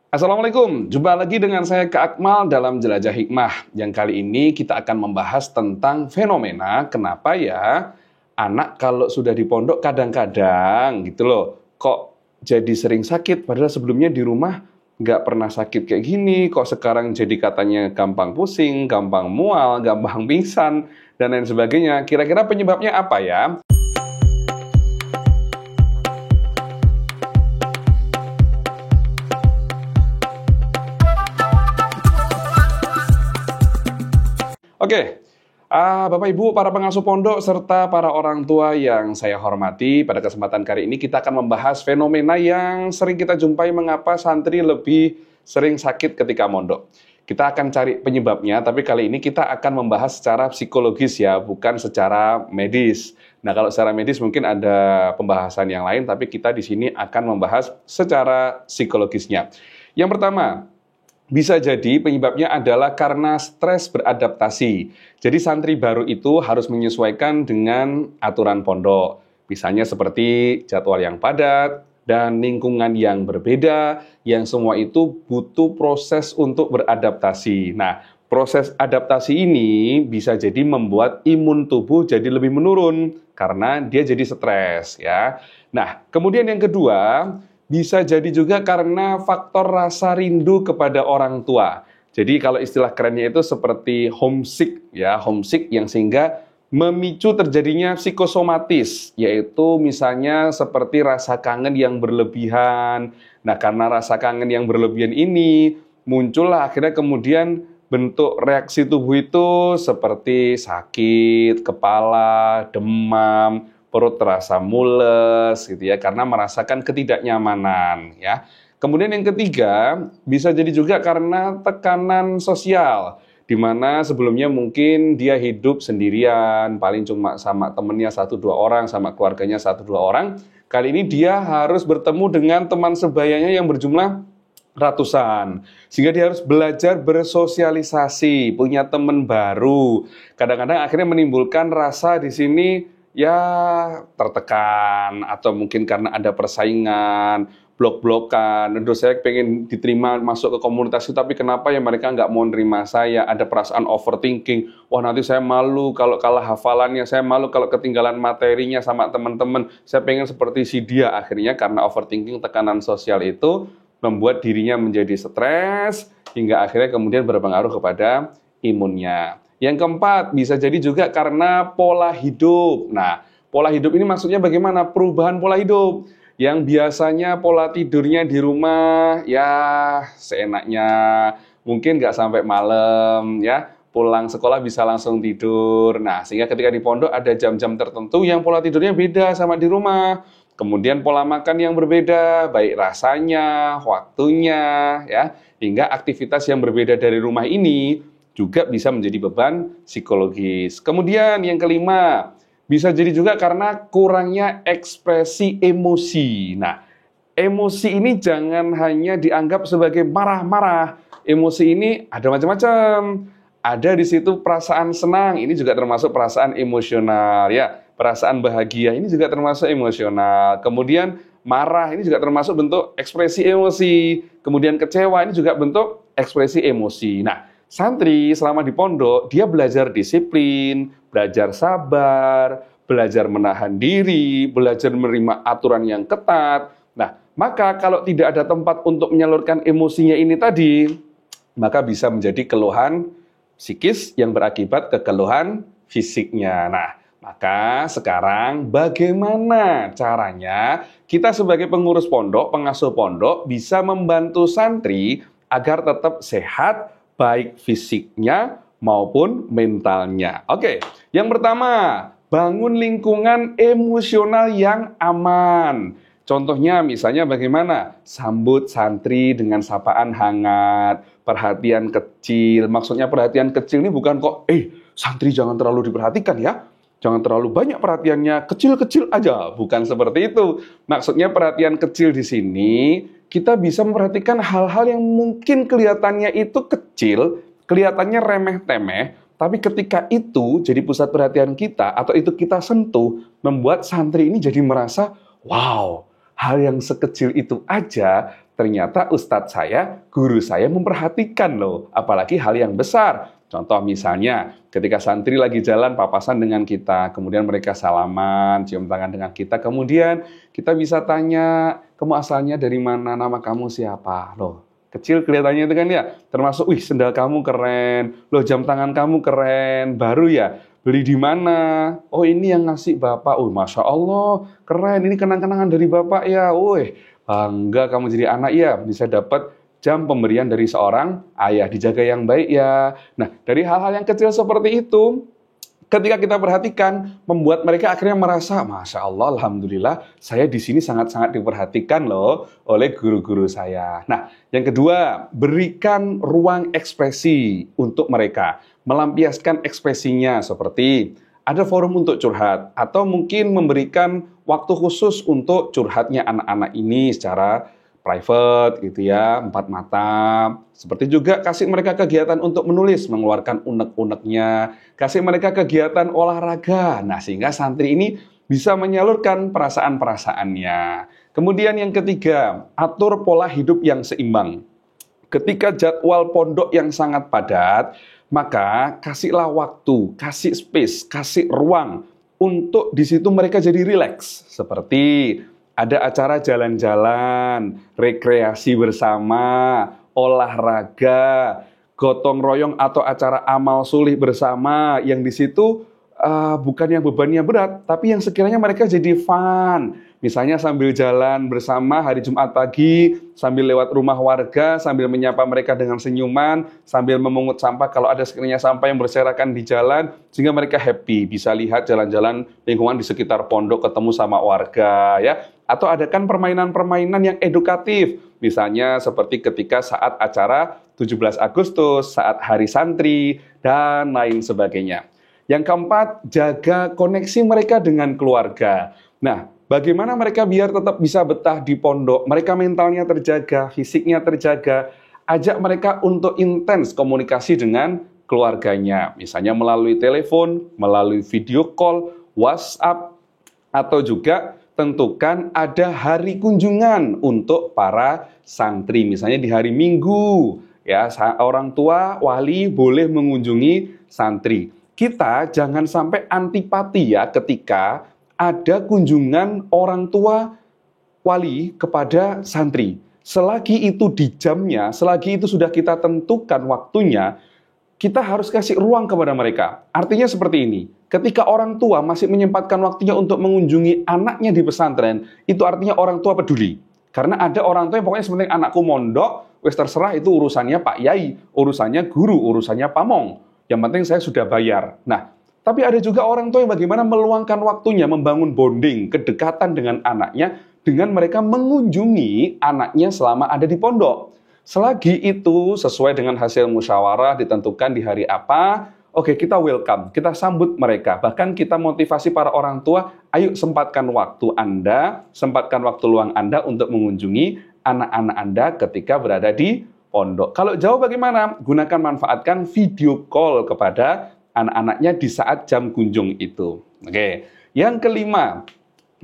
Assalamualaikum, jumpa lagi dengan saya Kak Akmal dalam Jelajah Hikmah. Yang kali ini kita akan membahas tentang fenomena kenapa ya anak kalau sudah di pondok kadang-kadang gitu loh, kok jadi sering sakit padahal sebelumnya di rumah nggak pernah sakit kayak gini, kok sekarang jadi katanya gampang pusing, gampang mual, gampang pingsan, dan lain sebagainya. Kira-kira penyebabnya apa ya? Oke, Bapak Ibu, para pengasuh pondok, serta para orang tua yang saya hormati, pada kesempatan kali ini kita akan membahas fenomena yang sering kita jumpai mengapa santri lebih sering sakit ketika mondok. Kita akan cari penyebabnya, tapi kali ini kita akan membahas secara psikologis ya, bukan secara medis. Nah, kalau secara medis mungkin ada pembahasan yang lain, tapi kita di sini akan membahas secara psikologisnya. Yang pertama, bisa jadi penyebabnya adalah karena stres beradaptasi. Jadi santri baru itu harus menyesuaikan dengan aturan pondok. Misalnya seperti jadwal yang padat dan lingkungan yang berbeda, yang semua itu butuh proses untuk beradaptasi. Nah, proses adaptasi ini bisa jadi membuat imun tubuh jadi lebih menurun karena dia jadi stres ya. Nah, kemudian yang kedua, bisa jadi juga karena faktor rasa rindu kepada orang tua. Jadi kalau istilah kerennya itu seperti homesick ya, homesick yang sehingga memicu terjadinya psikosomatis, yaitu misalnya seperti rasa kangen yang berlebihan. Nah, karena rasa kangen yang berlebihan ini muncullah akhirnya kemudian bentuk reaksi tubuh itu seperti sakit, kepala, demam, perut terasa mules gitu ya, karena merasakan ketidaknyamanan ya. Kemudian yang ketiga, bisa jadi juga karena tekanan sosial, di mana sebelumnya mungkin dia hidup sendirian, paling cuma sama temennya 1-2 orang, sama keluarganya 1-2 orang. Kali ini dia harus bertemu dengan teman sebayanya yang berjumlah ratusan, sehingga dia harus belajar bersosialisasi, punya teman baru. Kadang-kadang akhirnya menimbulkan rasa di sini ya tertekan, atau mungkin karena ada persaingan, blok-blokan. Aduh, saya pengen diterima masuk ke komunitas itu, tapi kenapa ya mereka nggak mau nerima saya? Ada perasaan overthinking. Wah, nanti saya malu kalau kalah hafalannya, saya malu kalau ketinggalan materinya sama teman-teman. Saya pengen seperti si dia. Akhirnya karena overthinking, tekanan sosial itu membuat dirinya menjadi stres, hingga akhirnya kemudian berpengaruh kepada imunnya. Yang keempat, bisa jadi juga karena pola hidup. Nah, pola hidup ini maksudnya bagaimana? Perubahan pola hidup. Yang biasanya pola tidurnya di rumah, ya seenaknya, mungkin nggak sampai malam, ya. Pulang sekolah bisa langsung tidur. Nah, sehingga ketika di pondok ada jam-jam tertentu yang pola tidurnya beda sama di rumah. Kemudian pola makan yang berbeda, baik rasanya, waktunya, ya, hingga aktivitas yang berbeda dari rumah ini juga bisa menjadi beban psikologis. Kemudian yang kelima, bisa jadi juga karena kurangnya ekspresi emosi. Nah, emosi ini jangan hanya dianggap sebagai marah-marah. Emosi ini ada macam-macam. Ada di situ perasaan senang, ini juga termasuk perasaan emosional ya. Perasaan bahagia ini juga termasuk emosional. Kemudian marah ini juga termasuk bentuk ekspresi emosi. Kemudian kecewa ini juga bentuk ekspresi emosi. Nah, santri selama di pondok, dia belajar disiplin, belajar sabar, belajar menahan diri, belajar menerima aturan yang ketat. Nah, maka kalau tidak ada tempat untuk menyalurkan emosinya ini tadi, maka bisa menjadi keluhan psikis yang berakibat ke keluhan fisiknya. Nah, maka sekarang bagaimana caranya kita sebagai pengurus pondok, pengasuh pondok bisa membantu santri agar tetap sehat, baik fisiknya maupun mentalnya. Oke, yang pertama, bangun lingkungan emosional yang aman. Contohnya misalnya bagaimana? Sambut santri dengan sapaan hangat, perhatian kecil. Maksudnya perhatian kecil ini bukan kok, santri jangan terlalu diperhatikan ya. Jangan terlalu banyak perhatiannya, kecil-kecil aja. Bukan seperti itu. Maksudnya perhatian kecil di sini, kita bisa memperhatikan hal-hal yang mungkin kelihatannya itu kecil, kelihatannya remeh-temeh, tapi ketika itu jadi pusat perhatian kita, atau itu kita sentuh, membuat santri ini jadi merasa, wow, hal yang sekecil itu aja ternyata ustadz saya, guru saya memperhatikan loh, apalagi hal yang besar. Contoh misalnya, ketika santri lagi jalan papasan dengan kita, kemudian mereka salaman, cium tangan dengan kita, kemudian kita bisa tanya, kamu asalnya dari mana, nama kamu siapa? Loh, kecil kelihatannya itu kan ya, termasuk, wih sendal kamu keren, loh jam tangan kamu keren, baru ya, beli di mana? Oh ini yang ngasih bapak, oh Masya Allah, keren, ini kenang-kenangan dari bapak ya, wih bangga kamu jadi anak ya, bisa dapat jam pemberian dari seorang ayah, dijaga yang baik ya. Nah, dari hal-hal yang kecil seperti itu, ketika kita perhatikan, membuat mereka akhirnya merasa, Masya Allah, Alhamdulillah, saya di sini sangat-sangat diperhatikan loh oleh guru-guru saya. Nah, yang kedua, berikan ruang ekspresi untuk mereka, melampiaskan ekspresinya seperti ada forum untuk curhat, atau mungkin memberikan waktu khusus untuk curhatnya anak-anak ini secara private gitu ya, empat mata. Seperti juga kasih mereka kegiatan untuk menulis, mengeluarkan unek-uneknya, kasih mereka kegiatan olahraga. Nah, sehingga santri ini bisa menyalurkan perasaan-perasaannya. Kemudian yang ketiga, atur pola hidup yang seimbang. Ketika jadwal pondok yang sangat padat, maka kasihlah waktu, kasih space, kasih ruang untuk di situ mereka jadi rileks. Seperti ada acara jalan-jalan, rekreasi bersama, olahraga, gotong royong atau acara amal sulih bersama yang di situ bukan yang bebannya berat, tapi yang sekiranya mereka jadi fun. Misalnya sambil jalan bersama hari Jumat pagi, sambil lewat rumah warga, sambil menyapa mereka dengan senyuman, sambil memungut sampah kalau ada sekiranya sampah yang berserakan di jalan, sehingga mereka happy, bisa lihat jalan-jalan lingkungan di sekitar pondok, ketemu sama warga, ya. Atau adakan permainan-permainan yang edukatif, misalnya seperti ketika saat acara 17 Agustus, saat hari santri, dan lain sebagainya. Yang keempat, jaga koneksi mereka dengan keluarga. Nah, bagaimana mereka biar tetap bisa betah di pondok, mereka mentalnya terjaga, fisiknya terjaga, ajak mereka untuk intens komunikasi dengan keluarganya. Misalnya melalui telepon, melalui video call, WhatsApp, atau juga tentukan ada hari kunjungan untuk para santri. Misalnya di hari Minggu, ya orang tua, wali boleh mengunjungi santri. Kita jangan sampai antipati ya ketika ada kunjungan orang tua wali kepada santri. Selagi itu di jamnya, selagi itu sudah kita tentukan waktunya, kita harus kasih ruang kepada mereka. Artinya seperti ini, ketika orang tua masih menyempatkan waktunya untuk mengunjungi anaknya di pesantren, itu artinya orang tua peduli. Karena ada orang tua yang pokoknya sebenarnya anakku mondok, wes terserah itu urusannya Pak Yai, urusannya guru, urusannya pamong. Yang penting saya sudah bayar. Nah, tapi ada juga orang tua yang bagaimana meluangkan waktunya membangun bonding, kedekatan dengan anaknya, dengan mereka mengunjungi anaknya selama ada di pondok. Selagi itu sesuai dengan hasil musyawarah ditentukan di hari apa, oke kita welcome, kita sambut mereka. Bahkan kita motivasi para orang tua, ayo sempatkan waktu Anda, sempatkan waktu luang Anda untuk mengunjungi anak-anak Anda ketika berada di pondok. Kalau jauh bagaimana? Gunakan, manfaatkan video call kepada anak-anaknya di saat jam kunjung itu. Oke. Yang kelima,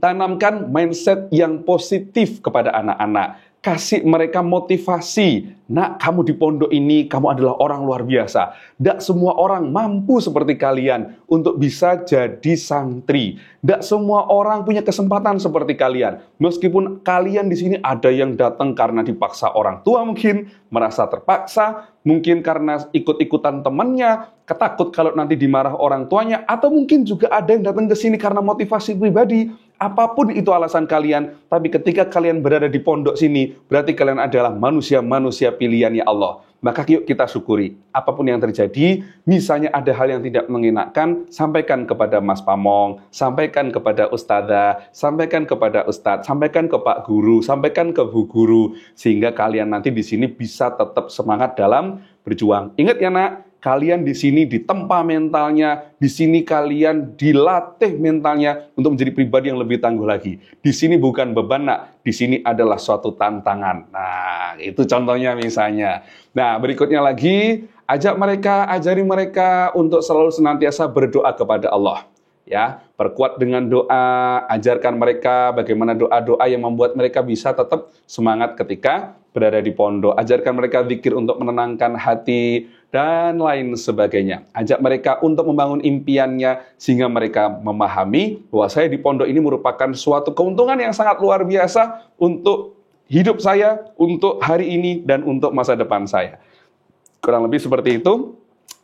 tanamkan mindset yang positif kepada anak-anak. Kasih mereka motivasi. Nak, kamu di pondok ini, kamu adalah orang luar biasa. Tidak semua orang mampu seperti kalian untuk bisa jadi santri. Tidak semua orang punya kesempatan seperti kalian. Meskipun kalian di sini ada yang datang karena dipaksa orang tua mungkin, merasa terpaksa, mungkin karena ikut-ikutan temannya, ketakut kalau nanti dimarah orang tuanya, atau mungkin juga ada yang datang ke sini karena motivasi pribadi. Apapun itu alasan kalian, tapi ketika kalian berada di pondok sini, berarti kalian adalah manusia-manusia pilihannya Allah. Maka yuk kita syukuri. Apapun yang terjadi, misalnya ada hal yang tidak mengenakan, sampaikan kepada Mas Pamong, sampaikan kepada Ustadzah, sampaikan kepada Ustadz, sampaikan ke Pak Guru, sampaikan ke Bu Guru, sehingga kalian nanti di sini bisa tetap semangat dalam berjuang. Ingat ya nak, kalian di sini ditempa mentalnya, di sini kalian dilatih mentalnya untuk menjadi pribadi yang lebih tangguh lagi. Di sini bukan beban nak, di sini adalah suatu tantangan. Nah, itu contohnya misalnya. Nah, berikutnya lagi, ajak mereka, ajari mereka untuk selalu senantiasa berdoa kepada Allah. Ya, perkuat dengan doa, ajarkan mereka bagaimana doa-doa yang membuat mereka bisa tetap semangat ketika berada di pondok. Ajarkan mereka zikir untuk menenangkan hati, dan lain sebagainya. Ajak mereka untuk membangun impiannya, sehingga mereka memahami bahwa saya di pondok ini merupakan suatu keuntungan yang sangat luar biasa untuk hidup saya, untuk hari ini, dan untuk masa depan saya. Kurang lebih seperti itu.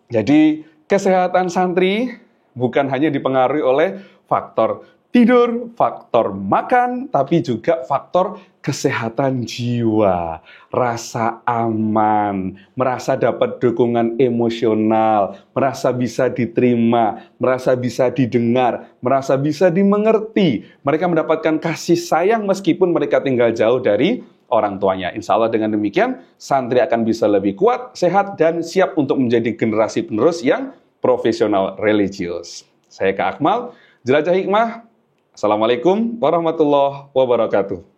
Jadi, kesehatan santri bukan hanya dipengaruhi oleh faktor tidur, faktor makan, tapi juga faktor kesehatan jiwa, rasa aman, merasa dapat dukungan emosional, merasa bisa diterima, merasa bisa didengar, merasa bisa dimengerti. Mereka mendapatkan kasih sayang meskipun mereka tinggal jauh dari orang tuanya. Insya Allah dengan demikian, santri akan bisa lebih kuat, sehat, dan siap untuk menjadi generasi penerus yang profesional religius. Saya Kak Akmal, Jelajah Hikmah. Assalamualaikum warahmatullahi wabarakatuh.